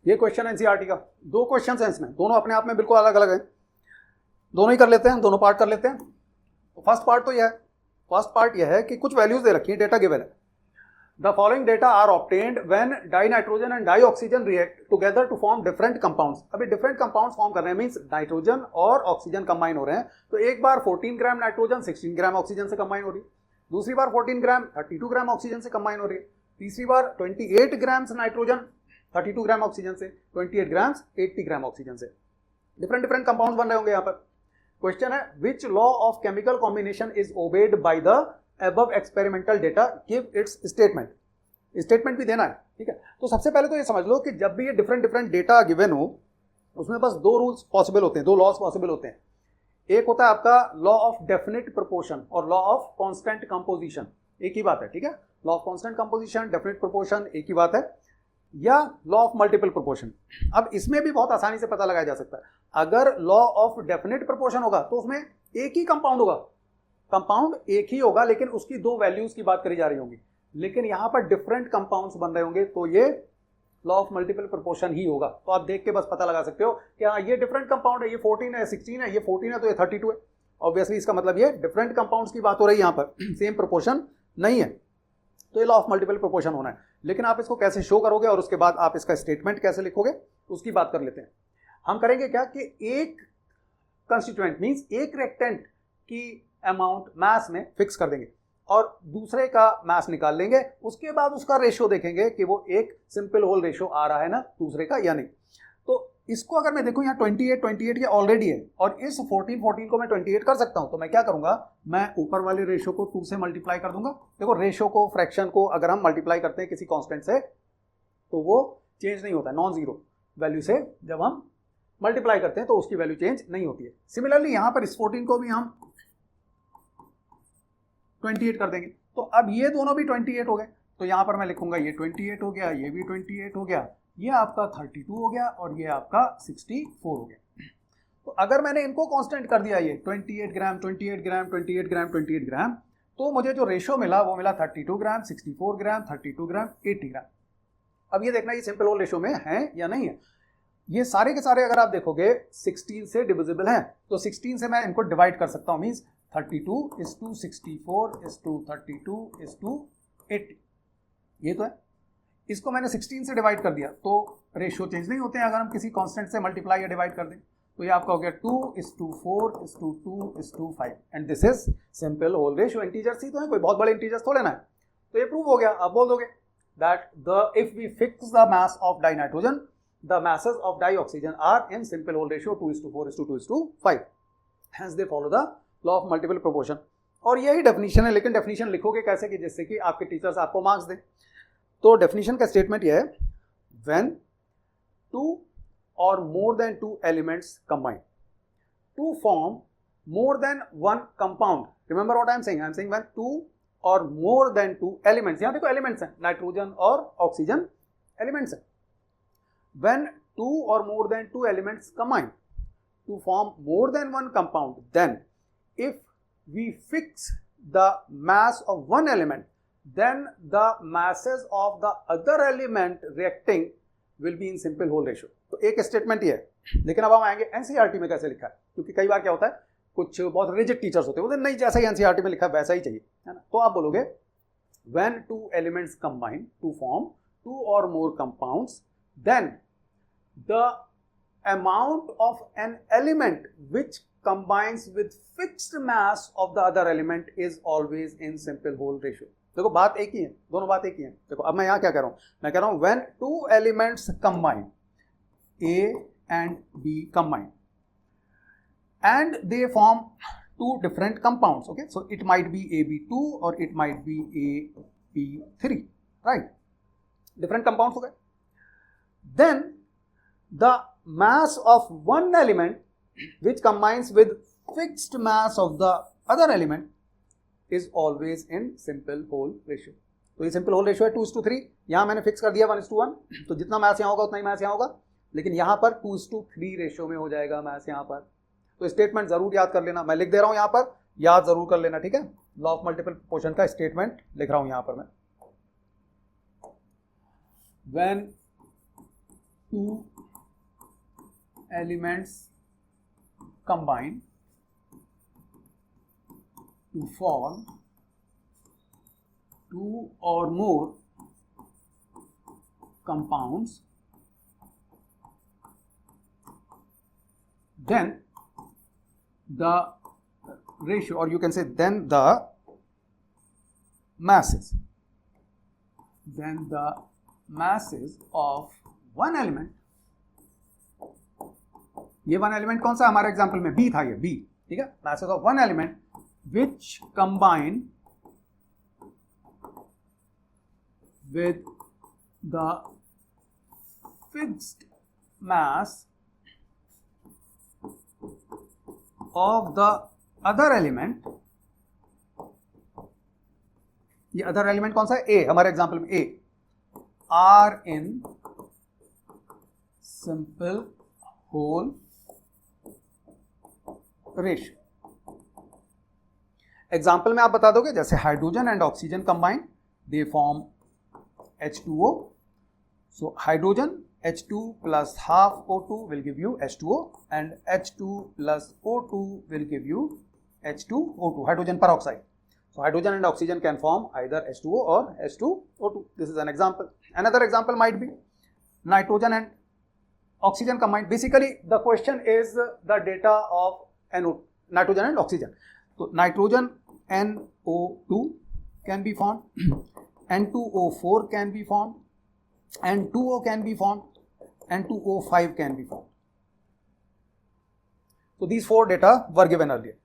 ये question NCERT का, 2 question है इसमें, दोनों अपने आप में बिल्कुल अलग अलग हैं, दोनों ही कर लेते हैं, दोनों पार्ट कर लेते हैं। तो फर्स्ट पार्ट तो यह है, फर्स्ट पार्ट यह है कि कुछ वैल्यूज दे रखी है, डेटा गिवन है। The following data are obtained when dinitrogen and dioxygen react together to form different compounds. अभी डिफरेंट कंपाउंड्स फॉर्म कर रहे हैं, मींस नाइट्रोजन और ऑक्सीजन कंबाइन हो रहे हैं। तो एक बार 14 ग्राम नाइट्रोजन 16 ग्राम ऑक्सीजन से कंबाइन हो रही है, दूसरी बार 14 ग्राम 32 ग्राम ऑक्सीजन से कंबाइन हो रही है, तीसरी बार 28 ग्राम नाइट्रोजन 32 ग्राम ऑक्सीजन से, 28 ग्राम 80 ग्राम ऑक्सीजन से। डिफरेंट डिफरेंट कंपाउंड्स बन रहे होंगे यहाँ पर। क्वेश्चन है which law of chemical combination is obeyed by the above experimental data, give its statement. Statement भी देना है, ठीक है। तो सबसे पहले तो ये समझ लो कि जब भी ये डिफरेंट डिफरेंट डेटा गिवन हो, उसमें बस 2 रूल्स पॉसिबल होते हैं, 2 लॉज पॉसिबल होते हैं। एक होता है आपका लॉ ऑफ डेफिनेट प्रोपोर्शन और लॉ ऑफ कांस्टेंट कंपोजिशन, एक ही बात है, ठीक है। Law of constant composition, definite proportion एक ही बात है, या लॉ ऑफ मल्टीपल प्रोपोर्शन। अब इसमें भी बहुत आसानी से पता लगाया जा सकता है। अगर लॉ ऑफ डेफिनेट प्रोपोर्शन होगा तो उसमें एक ही कंपाउंड होगा, कंपाउंड एक ही होगा, लेकिन उसकी 2 वैल्यूज की बात करी जा रही होंगी। लेकिन यहां पर डिफरेंट कंपाउंड्स बन रहे होंगे, तो ये लॉ ऑफ मल्टीपल प्रोपोर्शन ही होगा। तो आप देख के बस पता लगा सकते हो कि हाँ ये डिफरेंट कंपाउंड है, ये 14 है, 16 है, ये 14 है, तो ये 32 है। ऑब्वियसली इसका मतलब ये डिफरेंट कंपाउंड्स की बात हो रही है, यहां पर सेम प्रोपोर्शन नहीं है, तो ये लॉ ऑफ मल्टीपल प्रोपोर्शन होना है। लेकिन आप इसको कैसे शो करोगे और उसके बाद आप इसका स्टेटमेंट कैसे लिखोगे, उसकी बात कर लेते हैं। हम करेंगे क्या कि एक कंस्टिट्यूएंट मींस एक रिएक्टेंट की अमाउंट मास में फिक्स कर देंगे और दूसरे का मास निकाल लेंगे, उसके बाद उसका रेशियो देखेंगे कि वो एक सिंपल होल रेशियो आ रहा है ना दूसरे का या नहीं। तो इसको अगर मैं देखूं यहाँ 28 ये ऑलरेडी है और इस 14 को मैं 28 कर सकता हूं, तो मैं क्या करूंगा, मैं ऊपर वाले रेशियो को 2 से मल्टीप्लाई कर दूंगा। देखो रेशियो को, फ्रैक्शन को अगर हम मल्टीप्लाई करते हैं किसी कांस्टेंट से तो वो चेंज नहीं होता है, नॉन जीरो वैल्यू से जब हम मल्टीप्लाई करते हैं तो उसकी वैल्यू चेंज नहीं होती है। सिमिलरली यहां पर इस 14 को भी हम 28 कर देंगे, तो अब ये दोनों भी 28 हो गए, तो यहां पर मैं लिखूंगा ये 28 हो गया, ये भी 28 हो गया, ये आपका 32 हो गया और ये आपका 64 हो गया। तो अगर मैंने इनको कांस्टेंट कर दिया, ये 28 ग्राम 28 ग्राम 28 ग्राम 28 ग्राम, तो मुझे जो रेशियो मिला वो मिला 32 ग्राम 64 ग्राम 32 ग्राम 80 ग्राम। अब ये देखना ये सिंपल होल रेशियो में है या नहीं है। ये सारे के सारे अगर आप देखोगे 16 से डिविजिबल हैं, तो 16 से मैं इनको डिवाइड कर सकता हूं, मींस 32:64:32:80, ये तो है। इसको मैंने 16 से डिवाइड कर दिया, तो रेशियो चेंज नहीं होते हैं अगर हम किसी कांस्टेंट से मल्टीप्लाई या डिवाइड कर दें। तो ये आपका हो गया 2:4:2:5 and this is simple whole ratio. Integers ही तो है, कोई बहुत बड़े इंटीजर्स थोड़े ना है। तो ये प्रूव हो गया। अब बोल दोगे that if we fix the mass of dinitrogen, the masses of dioxygen are in simple whole ratio 2:4:2:5, hence they follow the law of multiple proportion। और यही डेफिनेशन है, लेकिन डेफिनेशन लिखोगे कैसे कि जिससे कि आपके टीचर्स आपको मार्क्स दें। तो डेफिनेशन का स्टेटमेंट यह है, when 2 or more than 2 elements combine to form more than 1 compound, remember what I am saying, when 2 or more than 2 elements, यहां देखो एलिमेंट्स हैं, नाइट्रोजन और ऑक्सीजन एलिमेंट्स हैं। When 2 or more than 2 elements combine to form more than 1 compound, then if we fix the mass of one element, then the masses of the other element reacting will be in simple whole ratio। तो एक statement ही है, लेकिन अब हम आएंगे NCERT में कैसे लिखा है, क्योंकि कई बार क्या होता है कुछ बहुत रिजिड टीचर्स होते हैं, वो नहीं जैसा ही एनसीईआरटी में लिखा है वैसा ही चाहिए, है ना। तो आप बोलोगे when 2 elements combine to form 2 or more compounds, then the amount of an element which combines with fixed mass of the other element is always in simple whole ratio। देखो बात एक ही है, दोनों बात एक ही है। देखो अब मैं यहां क्या कह रहा हूं, मैं कह रहा हूं when 2 elements combine, A and B combine and they form 2 different compounds, okay, so it might be AB2 or it might be AB3, right, different compounds हो गए। then the mass of one element which combines with fixed mass of the other element is always in simple whole ratio। तो ये simple whole ratio है 2:3, यहां मैंने fix कर दिया 1:1, तो जितना मास यहां होगा उतना ही मास यहां होगा, लेकिन यहां पर 2:3 रेशियो में हो जाएगा मास यहां पर। तो स्टेटमेंट जरूर याद कर लेना, मैं लिख दे रहा हूं यहां पर, याद जरूर कर लेना, ठीक है। लॉ ऑफ मल्टीपल प्रोपोर्शन का स्टेटमेंट लिख रहा हूं यहां पर मैं। when two elements combine to form two or more compounds, then the ratio, or you can say then the masses of one element, ये वन एलिमेंट कौन सा हमारे एग्जांपल में बी था, ये बी, ठीक है, masses of one element which combine with the fixed mass of the other element, ये अदर एलिमेंट कौन सा है, ए, हमारे एग्जांपल में A, are in simple whole ratio. Example में आप बता दोगे, जैसे hydrogen and oxygen combine, they form H2O, so hydrogen H2 plus half O2 will give you H2O, and H2 plus O2 will give you H2O2, hydrogen peroxide. So hydrogen and oxygen can form either H2O or H2O2. This is an example. Another example might be nitrogen and oxygen combined. Basically the question is the data of nitrogen and oxygen. So nitrogen NO2 can be formed, N2O4 can be formed, N2O can be formed, N2O5 can be formed. So these four data were given earlier.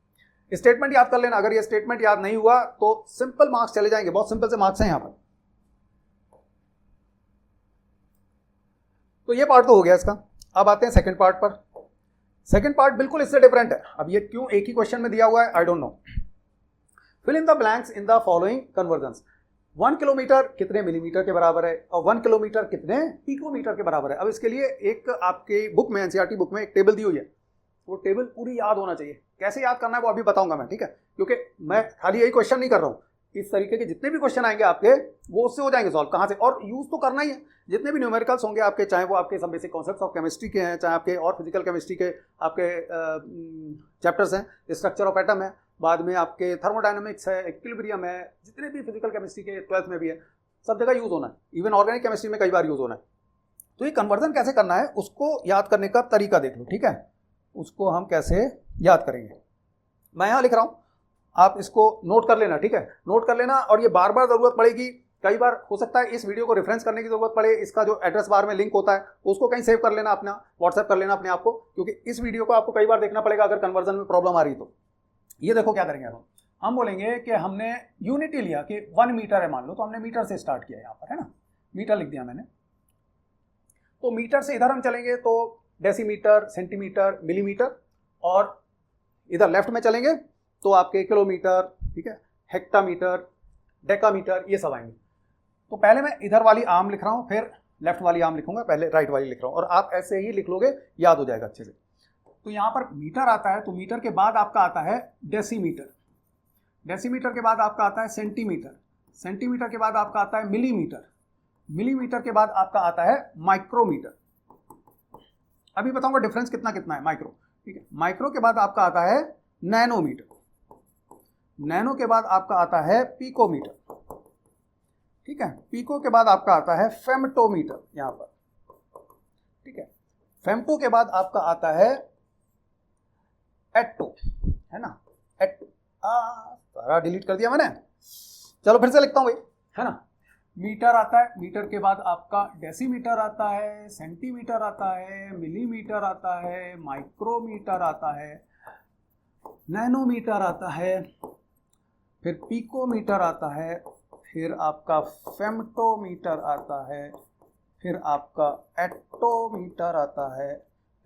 Statement याद कर लेना, अगर ये statement याद नहीं हुआ तो simple marks चले जाएंगे, बहुत सिंपल से मार्क्स हैं यहां पर। तो ये पार्ट तो हो गया इसका। अब आते हैं सेकंड पार्ट पर। सेकंड पार्ट बिल्कुल इससे डिफरेंट है। अब ये क्यों एक ही क्वेश्चन में दिया हुआ है, I don't know. Fill in the blanks in the following conversions. 1 kilometre कितने मिलीमीटर के बराबर है और 1 किलोमीटर कितने पिकोमीटर के बराबर है। अब इसके लिए एक आपके बुक में, एनसीईआरटी बुक में एक टेबल दी हुई है, वो टेबल पूरी याद होना चाहिए। कैसे याद करना है वो अभी बताऊंगा मैं, ठीक है, क्योंकि मैं खाली यही क्वेश्चन नहीं कर रहा हूँ, इस तरीके के जितने भी क्वेश्चन आएंगे आपके वो उससे हो जाएंगे सॉल्व। कहाँ से, और यूज तो करना ही है। जितने भी न्यूमेरिकल्स होंगे आपके, चाहे वो आपके सब बेसिक कॉन्सेप्ट्स ऑफ केमिस्ट्री के हैं, चाहे आपके और फिजिकल केमिस्ट्री के आपके चैप्टर्स हैं, स्ट्रक्चर ऑफ एटम है, बाद में आपके थर्मोडायनामिक्स है, इक्विलिब्रियम है, जितने भी फिजिकल केमिस्ट्री के 12th में भी है, सब जगह यूज होना है। इवन ऑर्गेनिक केमिस्ट्री में कई बार यूज होना है। तो ये कन्वर्जन कैसे करना है उसको याद करने का तरीका देख लो, ठीक है, उसको हम कैसे याद करेंगे। मैं यहाँ लिख रहा हूँ, आप इसको नोट कर लेना, ठीक है, नोट कर लेना। और ये बार बार जरूरत पड़ेगी, कई बार हो सकता है इस वीडियो को रेफरेंस करने की जरूरत पड़े, इसका जो एड्रेस बार में लिंक होता है उसको कहीं सेव कर लेना, अपना व्हाट्सएप कर लेना अपने आप को, क्योंकि इस वीडियो को आपको कई बार देखना पड़ेगा अगर कन्वर्जन में प्रॉब्लम आ रही तो। ये देखो क्या करेंगे हम बोलेंगे कि हमने यूनिटी लिया कि 1 मीटर है मान लो, तो हमने मीटर से स्टार्ट किया यहाँ पर, है ना, मीटर लिख दिया मैंने। तो मीटर से इधर हम चलेंगे तो डेसीमीटर, सेंटीमीटर, मिलीमीटर, और इधर लेफ्ट में चलेंगे तो आपके किलोमीटर, ठीक है, हेक्टामीटर, डेकामीटर, ये सब आएंगे। तो पहले मैं इधर वाली आर्म लिख रहा हूँ, फिर लेफ्ट वाली आर्म लिखूंगा, पहले राइट वाली लिख रहा हूँ, और आप ऐसे ही लिख लोगे, याद हो जाएगा अच्छे से। तो यहाँ पर मीटर आता है, तो मीटर के बाद आपका आता है डेसीमीटर, डेसीमीटर के बाद आपका आता है सेंटीमीटर, सेंटीमीटर के बाद आपका आता है मिलीमीटर, मिलीमीटर के बाद आपका आता है माइक्रोमीटर। अभी बताऊंगा डिफरेंस कितना कितना है माइक्रो, ठीक है। माइक्रो के बाद आपका आता है नैनोमीटर, नैनो के बाद आपका आता है पिकोमीटर, ठीक है, पिको के बाद आपका आता है फेमटोमीटर यहां पर, ठीक है, फेमटो के बाद आपका आता है एटो, है ना, एटो। सारा डिलीट कर दिया मैंने, चलो फिर से लिखता हूं भाई, है ना। मीटर आता है, मीटर के बाद आपका डेसीमीटर आता है, सेंटीमीटर आता है, मिलीमीटर आता है, माइक्रोमीटर आता है, नैनोमीटर आता है, फिर पिकोमीटर आता है, फिर आपका फेमटोमीटर आता है, फिर आपका एटोमीटर आता है,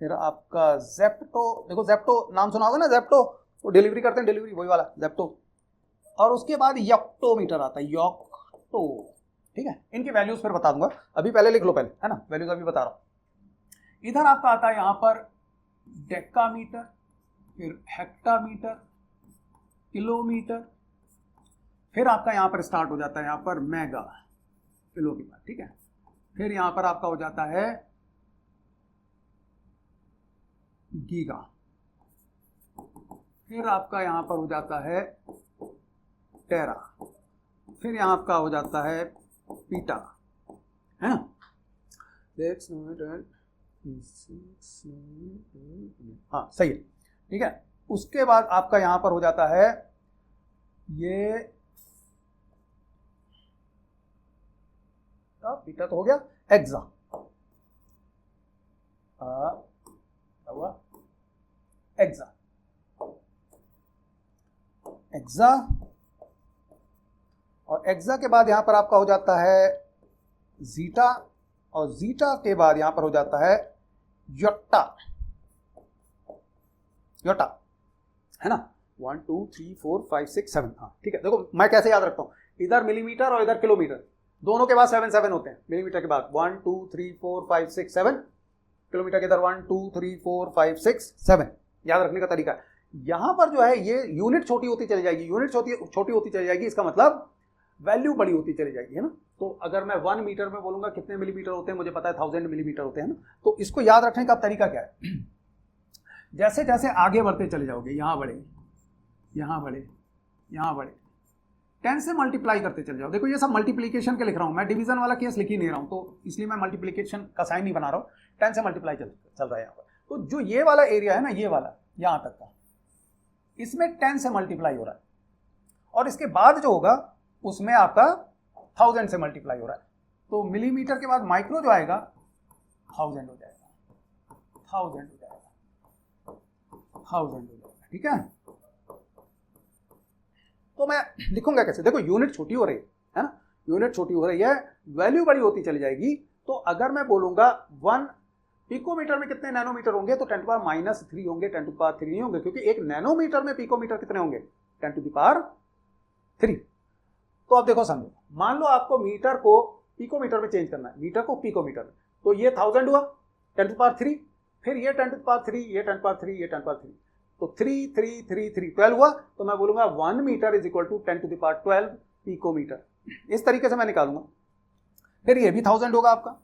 फिर आपका जेप्टो, देखो जेप्टो नाम सुना होगा ना, जेप्टो, वो डिलीवरी करते हैं, डिलीवरी वही वाला जेप्टो, और उसके बाद यक्टोमीटर आता है, यक्टो, ठीक है। इनकी वैल्यूज फिर बता दूंगा, अभी पहले लिख लो पहले, है ना, वैल्यूज अभी बता रहा हूं। इधर आपका आता है यहाँ पर डेकामीटर, फिर हेक्टामीटर, किलोमीटर, फिर आपका यहाँ पर स्टार्ट हो जाता है यहाँ पर मेगा, किलो के बाद, ठीक है। फिर यहाँ पर आपका हो जाता है गीगा, फिर आपका यहां पर हो जाता है टेरा, फिर यहां आपका हो जाता है पीटा, है ना। हाँ सही है, ठीक है। उसके बाद आपका यहां पर हो जाता है ये बीटा तो हो गया, एक्सा हुआ एक्सा, एक्सा, और एक्सा के बाद यहां पर आपका हो जाता है जीटा, और जीटा के बाद यहां पर हो जाता है योटा, योटा, है ना। 1 2 3 4 5 6 7, हाँ ठीक है। देखो मैं कैसे याद रखता हूं, इधर मिलीमीटर और इधर किलोमीटर, दोनों के बाद 7 7 होते हैं। मिलीमीटर के बाद 1 2 3 4 5 6 7, किलोमीटर के इधर 1 2 3 4 5 6 7, याद रखने का तरीका है। यहां पर जो है ये यूनिट छोटी होती चली जाएगी, यूनिट छोटी होती चली जाएगी, इसका मतलब वैल्यू बड़ी होती चली जाएगी, है ना। तो अगर मैं 1 मीटर में बोलूंगा कितने मिलीमीटर होते हैं, मुझे पता है 1000 मिलीमीटर होते हैं ना। तो इसको याद रखने का तरीका क्या है, जैसे जैसे आगे बढ़ते चले जाओगे, यहां बढ़े, यहां बढ़े, यहां बढ़े, 10 से मल्टीप्लाई करते चले जाओ। देखो ये सब मल्टीप्लीकेशन के लिख रहा हूं मैं, डिवीजन वाला केस लिख ही नहीं रहा हूं, तो इसलिए मैं मल्टीप्लीकेशन का साइन नहीं बना रहा हूं, 10 से मल्टीप्लाई चल रहा है यहाँ पर। तो जो ये वाला एरिया है ना, ये वाला यहां तक का, इसमें 10 से मल्टीप्लाई हो रहा है, और इसके बाद जो होगा उसमें आपका 1000 से मल्टीप्लाई हो रहा है। तो मिलीमीटर के बाद माइक्रो जो आएगा 1000 हो जाएगा, 1000 हो जाएगा, 1000 हो जाएगा, ठीक है। तो मैं लिखूंगा कैसे, देखो यूनिट छोटी हो रही है ना, यूनिट छोटी हो रही है, वैल्यू बड़ी होती चली जाएगी। तो अगर मैं बोलूंगा 1 पिकोमीटर में कितने नैनोमीटर होंगे, तो 10⁻³ होंगे, 10⁻³ नहीं होंगे, क्योंकि एक नैनोमीटर में पिकोमीटर कितने होंगे, 10⁻3। तो अब देखो समझो, मान लो आपको मीटर को पिकोमीटर में चेंज करना है, मीटर को पिकोमीटर में, तो ये 1000 हुआ, 10⁻3, फिर ये 10⁻3, ये 10⁻3, ये 10⁻3, तो 3 3 3 3 12 हुआ। तो मैं बोलूंगा 1 metre is equal to 10⁻12 picometre, इस तरीके से मैं निकालूंगा। फिर ये भी 1000 होगा आपका,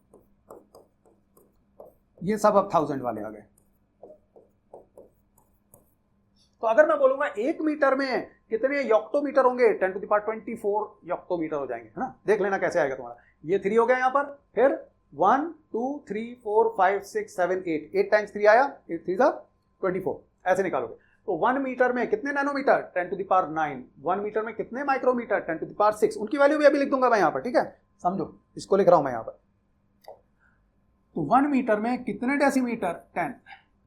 ये सब अब 1000 वाले आ गए। तो अगर मैं बोलूंगा 1 मीटर में कितने योक्टोमीटर होंगे, 10⁻24 योक्टोमीटर हो जाएंगे, है ना। देख लेना कैसे आएगा तुम्हारा, ये 3 हो गया यहाँ पर, फिर 1 2 3 4 5 6 7 8, 8 टाइम्स 3 आया, 8 3 24, ऐसे निकालोगे। तो 1 मीटर में कितने नैनोमीटर, 10⁹। 1 मीटर में कितने माइक्रोमीटर, 10⁶। उनकी वैल्यू भी अभी लिख दूंगा मैं यहाँ पर, ठीक है, समझो, इसको लिख रहा हूं मैं यहाँ पर। तो 1 मीटर में कितने डेसीमीटर, 10,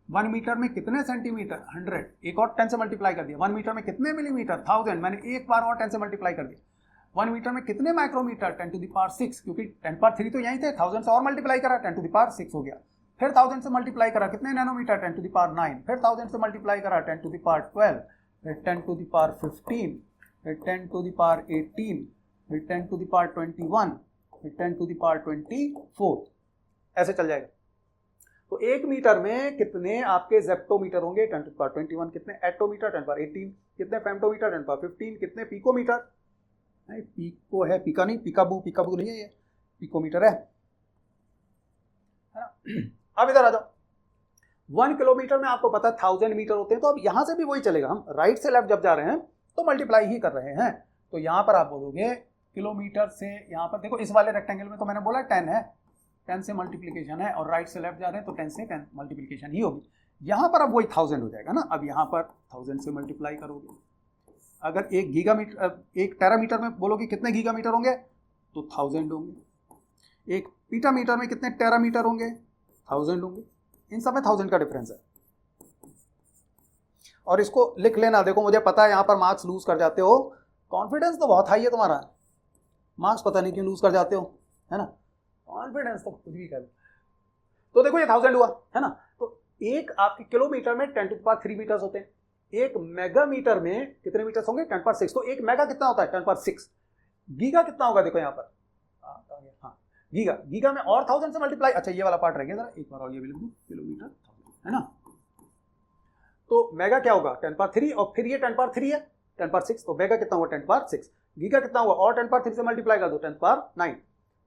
1 मीटर में कितने सेंटीमीटर, 100, एक और 10 से मल्टीप्लाई कर दिया। 1 मीटर में कितने मिलीमीटर, 1000, मैंने एक बार और 10 से मल्टीप्लाई कर दिया। 1 मीटर में कितने माइक्रोमीटर, 10⁶, क्योंकि 10⁻3 तो यहीं थे, 1000 से और मल्टीप्लाई करा, 10⁶ हो गया। फिर 1000 से मल्टीप्लाई करा, कितने नैनोमीटर, 10⁹, फिर 1000 से मल्टीप्लाई करा, 10⁻12, फिर 10⁻15, फिर 10⁻18, फिर 10⁻21, फिर 10⁻24, ऐसे चल जाएगा। तो 1 मीटर में कितने आपके जेप्टोमीटर होंगे, 10⁻21, कितने एटोमीटर, 10⁻18, कितने फेम्टोमीटर, 10⁻15, कितने पिकोमीटर, नहीं पिको है, पिका नहीं, पिकाबू नहीं है, ये पिकोमीटर है ना। अब इधर आ जाओ, 1 किलोमीटर में आपको पता है 1000 मीटर होते हैं। तो अब यहां से भी वही चलेगा, हम राइट से लेफ्ट जब जा रहे हैं तो मल्टीप्लाई ही कर रहे हैं। तो यहां पर आप बोलोगे किलोमीटर से, यहां पर देखो इस वाले रेक्टेंगल में तो मैंने बोला 10 है, 10 से मल्टीप्लीकेशन है, और राइट से लेफ्ट जा रहे हैं तो 10 से 10 मल्टीप्लीकेशन ही होगी। यहां पर अब वही 1000 हो जाएगा ना। अब यहां पर 1000 से मल्टीप्लाई करोगे, अगर 1 गीगामीटर, 1 टेरामीटर में बोलोगे कितने गीगामीटर होंगे, तो 1000 होंगे। 1 पीटामीटर में कितने टेरामीटर होंगे, 1000 होंगे। इन सब में 1000 का डिफरेंस है। और इसको लिख लेना, देखो मुझे पता है यहां पर मार्क्स लूज कर जाते हो, कॉन्फिडेंस तो बहुत हाई है तुम्हारा, मार्क्स पता नहीं क्यों लूज कर जाते हो, है ना। कॉन्फिडेंस तो कुछ भी कर। तो देखो ये 1000 हुआ, है ना। तो एक आपके किलोमीटर में 10⁻³ मीटर्स होते हैं, एक मेगामीटर में कितने मीटर्स होंगे, 10⁻6। तो एक मेगा कितना होता है, 10⁻6। गीगा कितना होगा, देखो यहाँ पर, हाँ गीगा में और 1000 से मल्टीप्लाई, अच्छा ये वाला पार्ट रह गया, जरा एक बार और ये भी लिख दूं, किलोमीटर 1000, है ना। तो मेगा क्या होगा, 10⁻3, और फिर ये 10⁻3 है, 10⁻6, तो मेगा कितना हुआ, 10⁻6। गीगा कितना हुआ, और 10⁻3 से मल्टीप्लाई कर दो, 10⁻9।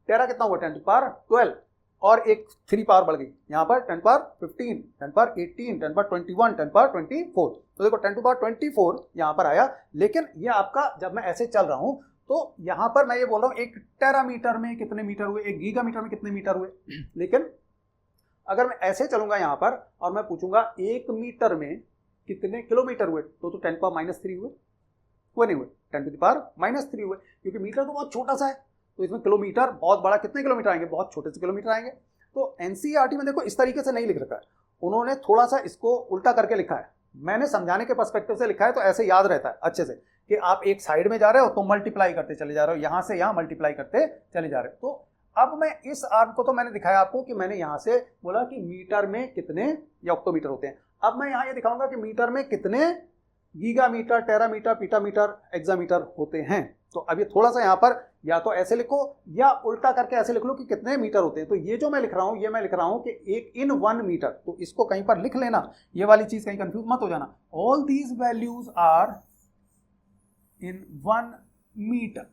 टेरा कितना हुआ, 10⁻12। और एक 3 पावर बढ़ गई, यहाँ पर 10 पावर 15, 10 पावर 18, 10 पावर 21, 10 पावर 24। तो देखो 10 टू पावर 24 यहाँ पर आया। लेकिन ये आपका जब मैं ऐसे चल रहा हूँ तो यहाँ पर मैं ये बोल रहा हूँ 1 टेरामीटर में कितने मीटर हुए, 1 गीगामीटर में कितने मीटर हुए। लेकिन अगर मैं ऐसे चलूंगा यहाँ पर और मैं पूछूंगा 1 मीटर में कितने किलोमीटर हुए, तो 10 पावर -3 हुए नहीं हुए, 10 टू द पावर -3 हुए, क्योंकि मीटर तो बहुत छोटा सा है। तो इसमें किलोमीटर बहुत बड़ा, कितने किलोमीटर आएंगे, बहुत छोटे से किलोमीटर आएंगे। तो एनसीईआरटी में देखो इस तरीके से नहीं लिख रखा है, उन्होंने थोड़ा सा इसको उल्टा करके लिखा है। मैंने समझाने के पर्सपेक्टिव से लिखा है तो ऐसे याद रहता है अच्छे से कि आप एक साइड में जा रहे हो तो मल्टीप्लाई करते चले जा रहे हो, यहां से यहां मल्टीप्लाई करते चले जा रहे हो। तो अब मैं इस आर्म को तो मैंने दिखाया आपको कि मैंने यहां से बोला कि मीटर में कितने या ऑक्टोमीटर होते हैं। अब मैं यहां ये दिखाऊंगा कि मीटर में कितने गीगामीटर, टेरामीटर, पीटामीटर, एक्सामीटर होते हैं। तो अब ये थोड़ा सा यहाँ पर या तो ऐसे लिखो या उल्टा करके ऐसे लिख लो कि कितने मीटर होते हैं। तो ये जो मैं लिख रहा हूं, ये मैं लिख रहा हूं कि 1 इन 1 मीटर। तो इसको कहीं पर लिख लेना, ये वाली चीज कहीं कंफ्यूज मत हो जाना। All these values are in 1 metre.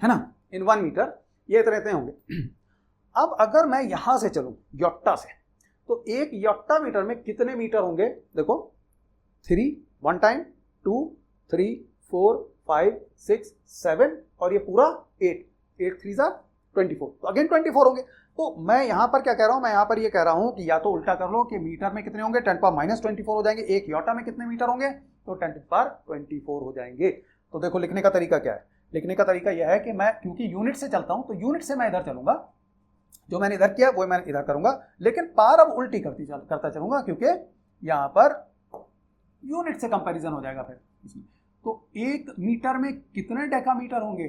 है ना, इन 1 मीटर ये इतने होंगे। अब अगर मैं यहां से चलूं योट्टा से, तो एक योट्टा मीटर में कितने मीटर होंगे, देखो 3 1 टाइम, 2 3 4 5 6 7 और ये पूरा 8 8 3 24, तो अगेन 24 होंगे। तो मैं यहां पर क्या कह रहा हूं, मैं यहां पर ये कह रहा हूं कि या तो उल्टा कर लो कि मीटर में कितने होंगे, 10 पावर -24 हो जाएंगे। एक योटा में कितने मीटर होंगे, तो 10 पावर 24 हो जाएंगे। तो देखो लिखने का तरीका क्या है, लिखने का तरीका यह है कि मैं क्योंकि यूनिट से चलता हूं तो यूनिट से मैं इधर चलूंगा, जो मैंने इधर किया वो मैं इधर करूंगा, लेकिन पार अब उल्टी करता चलूंगा क्योंकि यहां पर यूनिट से कंपैरिजन हो जाएगा फिर इसमें। तो 1 मीटर में कितने डेकामीटर होंगे,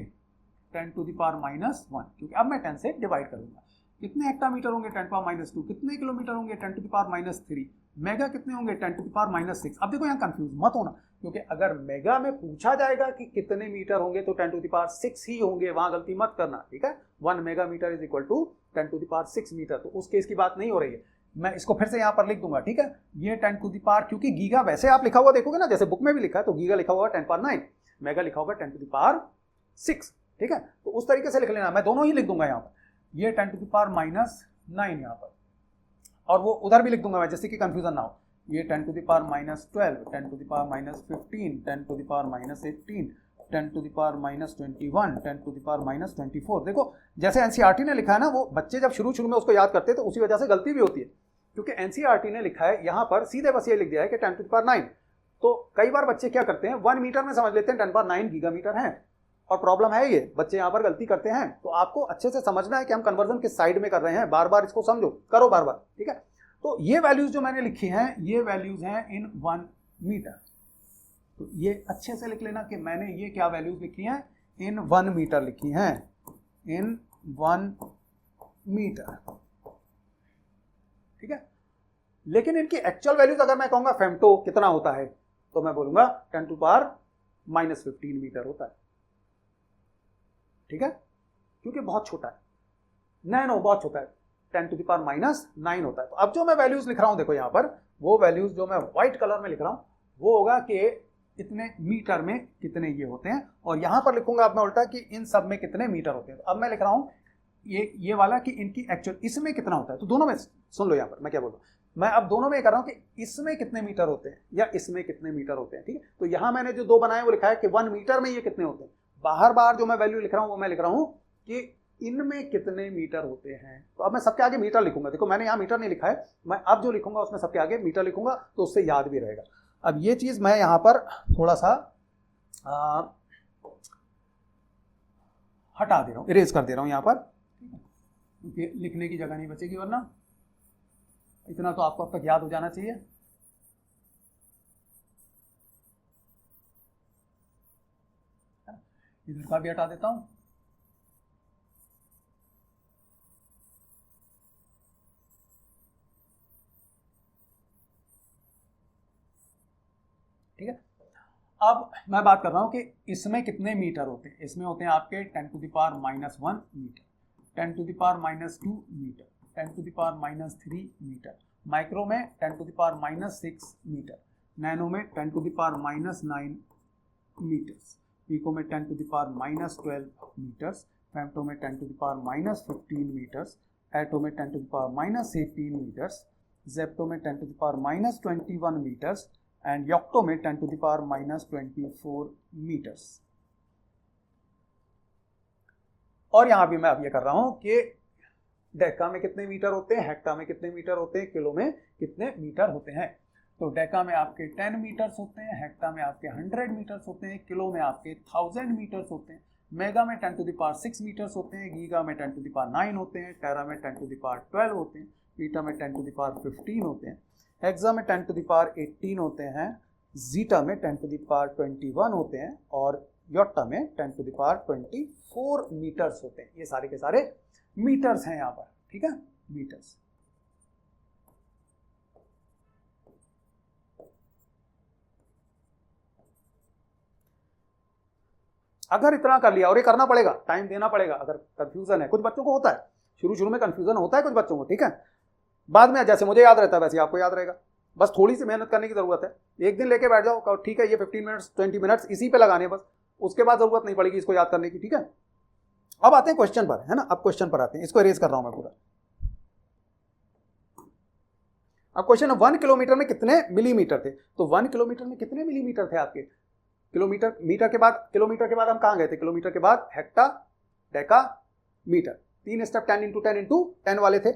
10 टू द पावर -1, क्योंकि अब मैं 10 से डिवाइड करूंगा। कितने हेक्टामीटर होंगे, 10 पावर -2। कितने किलोमीटर होंगे, 10 टू द पावर -3। मेगा कितने होंगे, 10 टू द पावर -6। अब देखो यहाँ कंफ्यूज मत होना, क्योंकि अगर मेगा में पूछा जाएगा कि कितने मीटर होंगे तो 10 टू द पावर 6 ही होंगे, वहां गलती मत करना, ठीक है। 1 megametre is equal to 10 to the power 6 metre. तो उस केस की बात नहीं हो रही है, मैं इसको फिर से यहाँ पर लिख दूंगा, ठीक है। ये 10 टू द पावर, क्योंकि गीगा वैसे आप लिखा हुआ देखोगे ना, जैसे बुक में भी लिखा है तो गीगा लिखा हुआ 10 पावर 9, मेगा लिखा होगा 10 टू द पावर 6, ठीक है। तो उस तरीके से लिख लेना, मैं दोनों ही लिख दूंगा यहाँ पर, ये 10 टू द पावर -9 यहाँ पर, और वो उधर भी लिख दूंगा मैं, जैसे कि कंफ्यूजन ना हो। ये 10 to the power -12, 10 to the power -15, 10 to the power -18, 10 to the power -21, 10 to the power -24। देखो जैसे एनसीईआरटी ने लिखा है ना, वो बच्चे जब शुरू में उसको याद करते हैं तो उसी वजह से गलती भी होती है, क्योंकि एनसीईआरटी ने लिखा है यहाँ पर सीधे बस ये लिख दिया है कि 10 टू द पावर 9। तो कई बार बच्चे क्या करते हैं, 1 मीटर में समझ लेते हैं 10 पावर 9 गीगामीटर है, और प्रॉब्लम है ये, बच्चे यहाँ पर गलती करते हैं। तो आपको अच्छे से समझना है कि हम कन्वर्जन किस साइड में कर रहे हैं, बार बार इसको समझो, करो बार बार, ठीक है। तो ये वैल्यूज जो मैंने लिखी हैं, ये वैल्यूज हैं इन 1 मीटर। तो ये अच्छे से लिख लेना कि मैंने ये क्या वैल्यूज लिखी हैं, इन 1 मीटर लिखी हैं, इन 1 मीटर, ठीक है। लेकिन इनकी एक्चुअल वैल्यूज अगर मैं कहूंगा फेम्टो कितना होता है, तो मैं बोलूंगा 10 टू पावर -15 मीटर होता है, ठीक है, क्योंकि बहुत छोटा है, नैनो बहुत छोटा है, 10 टू द पावर -9 होता है। तो अब जो मैं वैल्यूज लिख रहा हूं देखो यहाँ पर, वो वैल्यूज जो मैं व्हाइट कलर में लिख रहा हूं वो होगा कि इतने मीटर में कितने ये होते हैं, और यहां पर लिखूंगा अब मैं उल्टा कि इन सब में कितने मीटर होते हैं। तो अब मैं लिख रहा हूं ये वाला कि इनकी एक्चुअल इसमें कितना होता है। तो दोनों में सुन लो यहाँ पर मैं क्या बोल रहा हूँ, मैं अब दोनों में कर रहा हूं कि इसमें कितने मीटर होते हैं या इसमें कितने मीटर होते हैं, ठीक है। तो यहां मैंने जो 2 बनाए वो लिखा है कि 1 मीटर में ये कितने होते हैं। बाहर जो मैं वैल्यू लिख रहा हूं वो मैं लिख रहा हूं कि इनमें कितने मीटर होते हैं। तो अब मैं सबके आगे मीटर लिखूंगा, देखो मैंने यहाँ मीटर नहीं लिखा है, मैं अब जो लिखूंगा उसमें सबके आगे मीटर लिखूंगा, तो उससे याद भी रहेगा। अब ये चीज मैं यहाँ पर थोड़ा सा हटा दे रहा हूँ, इरेज कर दे रहा हूँ यहाँ पर, क्योंकि लिखने की जगह नहीं बचेगी, वरना इतना तो आपको अब तक याद हो जाना चाहिए। इधर का भी हटा देता हूं, ठीक है। अब मैं बात कर रहा हूं कि इसमें कितने मीटर होते हैं। इसमें होते हैं आपके 10 to the power -1 metre, 10 to the power -2 metre, 10 to the power -3 metre, micro में 10 to the power -6 metre, nano में 10 to the power -9 metres, pico में 10 to the power -12 metres, femto में 10 to the power -15 metres, atto में 10 to the power -18 metres, zepto में 10 to the power -21 metres and योक्टो में 10 to the power -24 metres. और यहां भी मैं अब ये कर रहा हूं कि डेका में कितने मीटर होते हैं, हेक्टा में कितने मीटर होते हैं, किलो में कितने मीटर होते हैं। तो डेका में आपके 10 मीटर्स होते हैं, हेक्टा में आपके 100 मीटर्स होते हैं, किलो में आपके 1000 मीटर्स होते हैं, मेगा में 10 टू द पावर 6 मीटर्स होते हैं, गीगा में 10 टू द पावर 9 होते हैं, टेरा में 10 टू द पावर 12 होते हैं, पीटा में 10 टू द पावर 15 होते हैं, हेक्सा में 10 टू द पावर 18 होते हैं, जीटा में 10 टू द पावर 21 होते हैं और योटा में 10 टू द पावर 24 मीटर्स होते हैं। ये सारे के सारे मीटर्स हैं यहाँ पर, ठीक है, मीटर्स। अगर इतना कर लिया, और ये करना पड़ेगा, टाइम देना पड़ेगा, अगर कंफ्यूजन है, कुछ बच्चों को होता है, शुरू में कंफ्यूजन होता है कुछ बच्चों को, ठीक है, बाद में जैसे मुझे याद रहता है वैसे आपको याद रहेगा, बस थोड़ी सी मेहनत करने की जरूरत है। एक दिन लेके बैठ जाओ, ठीक है, ये 15 मिनट्स 20 मिनट्स इसी पे लगाने बस, उसके बाद जरूरत नहीं पड़ेगी इसको याद करने की, ठीक है। अब आते हैं क्वेश्चन पर, है ना, अब क्वेश्चन पर आते हैं, इसको इरेज कर रहा हूं मैं पूरा। अब क्वेश्चन है 1 किलोमीटर में कितने मिलीमीटर थे। तो 1 किलोमीटर में कितने मिलीमीटर थे आपके, किलोमीटर, मीटर के बाद, किलोमीटर के बाद हम कहां गए थे, किलोमीटर के बाद हेक्टा, डेका, मीटर, 3 स्टेप 10 × 10 × 10 वाले थे।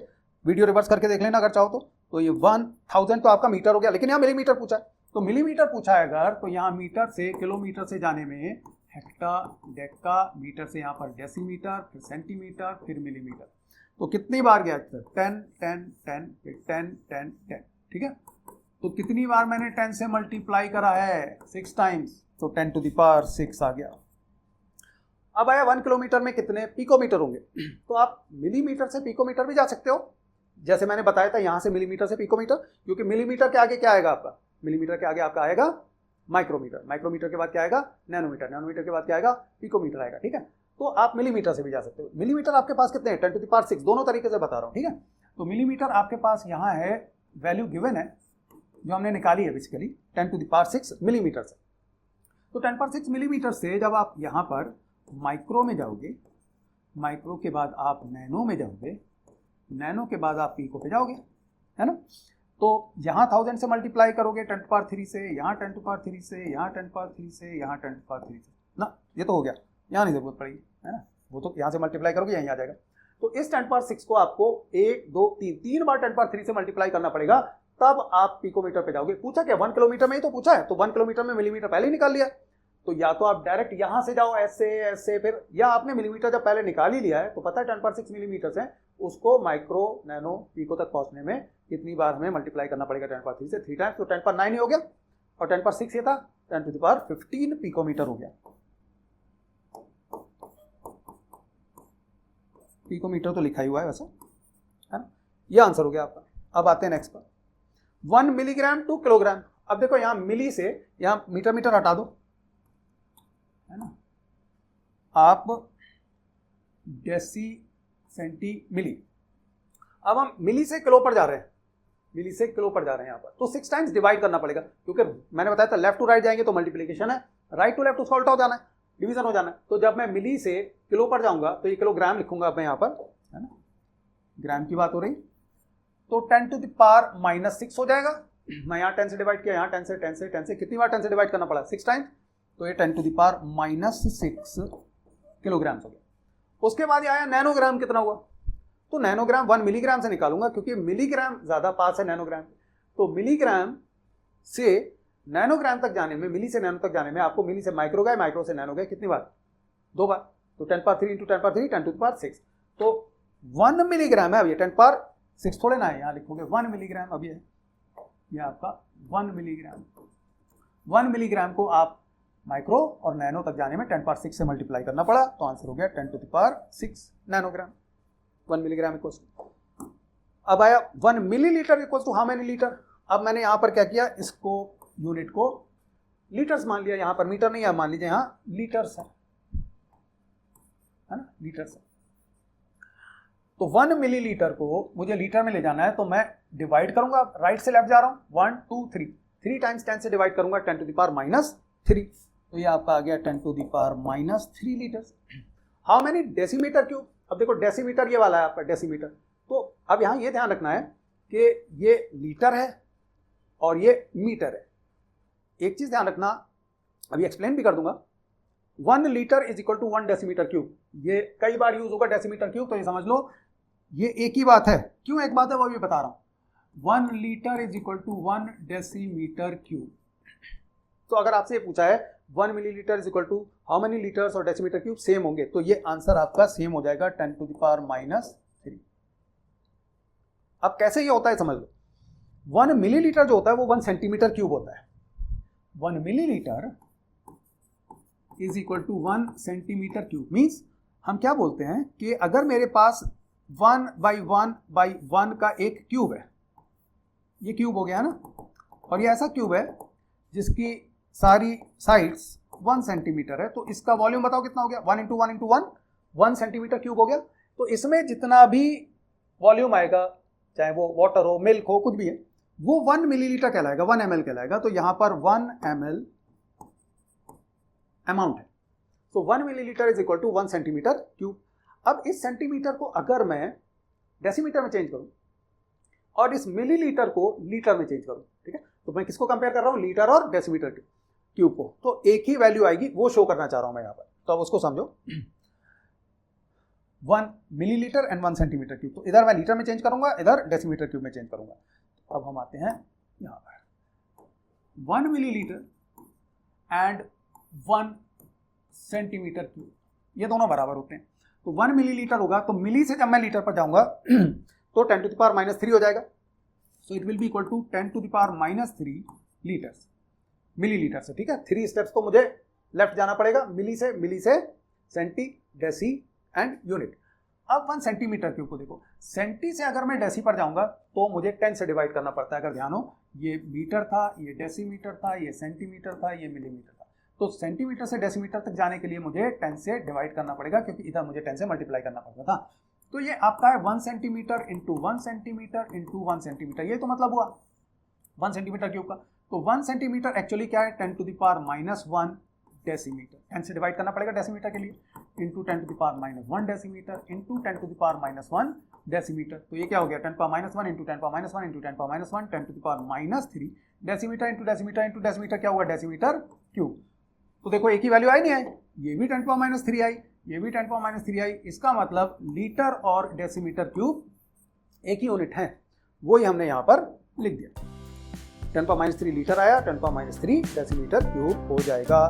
वीडियो रिवर्स करके देख लेना अगर चाहो तो ये 1000 तो आपका मीटर हो गया, लेकिन यहाँ मिलीमीटर पूछा है, तो मिलीमीटर पूछा है अगर, तो यहाँ मीटर से किलोमीटर से जाने में हेक्टा, डेका, मीटर से यहाँ पर डेसीमीटर, फिर सेंटीमीटर, फिर मिलीमीटर, तो कितनी बार गया, 10 10 10 फिर 10 10 10, ठीक है। तो कितनी बार मैंने 10 से मल्टीप्लाई करा है, 6 टाइम्स, तो 10 टू द पावर 6 आ गया। अब आया 1 किलोमीटर में कितने पिकोमीटर होंगे, तो आप मिलीमीटर से पिकोमीटर भी जा सकते हो, जैसे मैंने बताया था यहां से मिलीमीटर से पिकोमीटर, क्योंकि मिलीमीटर के आगे क्या आएगा आपका, मिलीमीटर के आगे आपका आएगा माइक्रोमीटर, माइक्रोमीटर के बाद क्या आएगा, नैनोमीटर, नैनोमीटर के बाद क्या आएगा, पिकोमीटर आएगा, ठीक है। तो आप मिलीमीटर से भी जा सकते हो। मिलीमीटर आपके पास कितने हैं, 10 टू द पावर 6, दोनों तरीके से बता रहा हूं, ठीक है। तो मिलीमीटर आपके पास यहाँ है, वैल्यू गिवन है जो हमने निकाली है basically 10 to the power 6 millimetre से। तो 10 पावर 6 मिलीमीटर से जब आप यहाँ पर माइक्रो में जाओगे, माइक्रो के बाद आप नैनो में जाओगे, नैनो के बाद आप पीको पे जाओगे, है ना। तो यहाँ 1000 से मल्टीप्लाई करोगे 10 टू पावर 3 से, यहाँ 10 टू पावर 3 से, यहाँ 10 टू पावर 3 से, यहाँ 10 टू पावर 3 से ना, ये तो हो गया, यहाँ नहीं जरूरत पड़ेगी, है ना, वो तो यहाँ से मल्टीप्लाई करोगे यहीं आ जाएगा। तो इस 10 पावर 6 को आपको 1 2 3 बार 10 पावर 3 से मल्टीप्लाई करना पड़ेगा, तब आप पिकोमीटर पे जाओगे। पूछा क्या, 1 किलोमीटर में ही तो पूछा है, तो 1 किलोमीटर में मिलीमीटर पहले ही निकाल लिया, तो या तो आप डायरेक्ट यहां से जाओ ऐसे ऐसे, फिर या आपने मिलीमीटर जब पहले निकाल ही लिया है तो पता है 10 पावर 6 मिलीमीटर है, उसको माइक्रो, नैनो, पिको तक पहुंचने में कितनी बार हमें मल्टीप्लाई करना पड़ेगा 10 पावर 3 से, 3 टाइम्स, तो 10 पावर 9 ही हो गया, और 10 पावर 6 ये था 10 टू द पावर 15 पिकोमीटर हो गया। पिकोमीटर तो लिखा ही हुआ है वैसे, है ना, ये आंसर हो गया आपका। अब आते हैं नेक्स्ट पर, 1 मिलीग्राम टू किलोग्राम। अब देखो यहाँ मिली से यहाँ मीटर मीटर हटा दो, है ना, आप डेसी सेंटी मिली, अब हम मिली से किलो पर जा रहे हैं, मिली से किलो पर जा रहे हैं यहाँ पर, तो 6 टाइम्स डिवाइड करना पड़ेगा, क्योंकि मैंने बताया था लेफ्ट टू राइट जाएंगे तो मल्टीप्लिकेशन है, राइट टू लेफ्ट उसका उल्टा हो जाना है, डिवीजन हो जाना है। तो जब मैं मिली से किलो पर जाऊंगा तो ये किलोग्राम लिखूंगा अब मैं यहाँ पर, है ना, ग्राम की बात हो रही, तो 10 टू द पावर -6 हो जाएगा। मैं यहाँ 10 से डिवाइड किया, यहाँ 10 से 10 से 10 से, कितनी बार 10 से डिवाइड करना पड़ा, 6 टाइम्स, तो ये 10 टू द पावर -6 किलोग्राम हो गया। उसके बाद ये आया नैनोग्राम, कितना हुआ, तो नैनोग्राम 1 मिलीग्राम से निकालूंगा, क्योंकि मिलीग्राम ज्यादा पास है नैनोग्राम, तो मिलीग्राम से नैनोग्राम तक जाने में, मिली से नैनो तक जाने में आपको मिली से माइक्रो गए, माइक्रो से नैनो गए, कितनी बार, 2 बार, तो 10 power 3 × 10 power 3 10 to the power 6, तो 1 मिलीग्राम है। अब ये 10 पावर 6 थोड़े ना है, यहाँ लिखोगे 1 मिलीग्राम, अब ये आपका 1 मिलीग्राम, 1 मिलीग्राम को आप माइक्रो और नैनो तक जाने में 10 पावर 6 से मल्टीप्लाई करना पड़ा, तो आंसर हो गया 10 to the power 6 nanogram. 1 milligram equal to, अब आया 1 millilitre equal to how many litre. अब मैंने यहां पर क्या किया, इसको यूनिट को लीटर्स मान लिया, यहां पर मीटर नहीं है, मान लीजिए यहां लीटर्स है ना, लीटर्स है। तो 1 मिलीलीटर को मुझे लीटर में ले जाना है, तो मैं डिवाइड करूंगा, राइट से लेफ्ट जा रहा हूं, 1 2 3 टाइम्स 10 से डिवाइड करूंगा 10 टू द पावर -3, तो ये आपका आ गया 10⁻³ litres. How many decimetre cube? अब देखो डेसीमीटर ये वाला है आपका डेसीमीटर, तो अब यहाँ ये ध्यान रखना है कि ये लीटर है और ये मीटर है। एक चीज ध्यान रखना, अभी एक्सप्लेन भी कर दूंगा। 1 litre is equal to 1 decimetre cube, ये कई बार यूज होगा डेसीमीटर क्यूब, तो ये समझ लो ये एक ही बात है। क्यों एक बात है वो भी बता रहा हूं। 1 litre is equal to 1 decimetre cube. तो अगर आपसे ये पूछा है 1 millilitre is equal to how many litres और डेसीमीटर क्यूब सेम होंगे, तो ये आंसर आपका सेम हो जाएगा 10⁻³ अब कैसे ये होता है समझ लो। 1 मिलीलीटर जो होता है वो 1 सेंटीमीटर क्यूब होता है। 1 millilitre is equal to 1 centimetre cube. Means हम क्या बोलते हैं कि अगर मेरे पास 1/1/1 का एक क्यूब है, ये क्यूब हो गया ना, और ये ऐसा क्यूब है जिसकी सारी साइड्स 1 सेंटीमीटर है, तो इसका वॉल्यूम बताओ कितना हो गया? 1 × 1 × 1 1 सेंटीमीटर क्यूब हो गया। तो इसमें जितना भी वॉल्यूम आएगा, चाहे वो वाटर हो, मिल्क हो, कुछ भी है, वो 1 मिलीलीटर कहलाएगा, 1 ml कहलाएगा। तो यहां पर 1 ml अमाउंट है। तो 1 millilitre is equal to 1 centimetre cube. अब इस सेंटीमीटर को अगर मैं डेसीमीटर में चेंज करूं और इस मिलीलीटर को लीटर में चेंज करूं, ठीक है, तो मैं किसको कंपेयर कर रहा हूं? लीटर और डेसीमीटर क्यूब को। तो एक ही वैल्यू आएगी, वो शो करना चाह रहा हूं मैं यहां पर, तो अब उसको समझो। 1 मिलीलीटर एंड 1 सेंटीमीटर क्यूब, तो इधर मैं लीटर में चेंज करूंगा, इधर डेसीमीटर क्यूब में चेंज करूंगा। तो अब हम आते हैं यहां पर 1 मिलीलीटर एंड 1 सेंटीमीटर क्यूब, ये दोनों बराबर होते हैं। तो 1 मिलीलीटर होगा, तो मिली से जब मैं लीटर पर जाऊंगा तो 10⁻³ हो जाएगा। So it will be equal to 10⁻³ litres, millilitre से, ठीक है। 3 स्टेप्स तो मुझे लेफ्ट जाना पड़ेगा, मिली से सेंटी, डेसी एंड यूनिट। अब 1 सेंटीमीटर क्यूब को देखो, सेंटी से अगर मैं डेसी पर जाऊंगा तो मुझे 10 से डिवाइड करना पड़ता है। अगर ध्यान हो, ये मीटर था, ये डेसीमीटर था, ये सेंटीमीटर था, ये मिलीमीटर था। तो सेंटीमीटर से डेसीमीटर तक जाने के लिए मुझे 10 से डिवाइड करना पड़ेगा, क्योंकि इधर मुझे 10 से मल्टीप्लाई करना पड़ता था। तो ये आपका है 1 centimetre into 1 centimetre into 1 centimetre, ये तो मतलब हुआ 1 सेंटीमीटर क्यूब का। तो 1 सेंटीमीटर एक्चुअली क्या है? 10⁻⁻1 डेसीमीटर। 10 से डिवाइड करना पड़ेगा डेसीमीटर के लिए, इंटू 10⁻⁻1 डेसीमीटर इंटू 10⁻⁻1 डेसीमीटर। तो ये क्या हो गया? 10⁻1 into 10⁻1 into 10⁻1 10⁻³ decimetre into decimetre into decimetre, क्या हुआ? Decimetre cube. तो देखो एक ही वैल्यू आई नहीं आई, ये भी 10⁻³ आई, ये भी 10⁻³ आई। इसका मतलब लीटर और डेसीमीटर क्यूब एक ही यूनिट है, वो ही हमने यहाँ पर लिख दिया। 10⁻³ लीटर आया, 10⁻³ डेसीमीटर क्यूब हो जाएगा।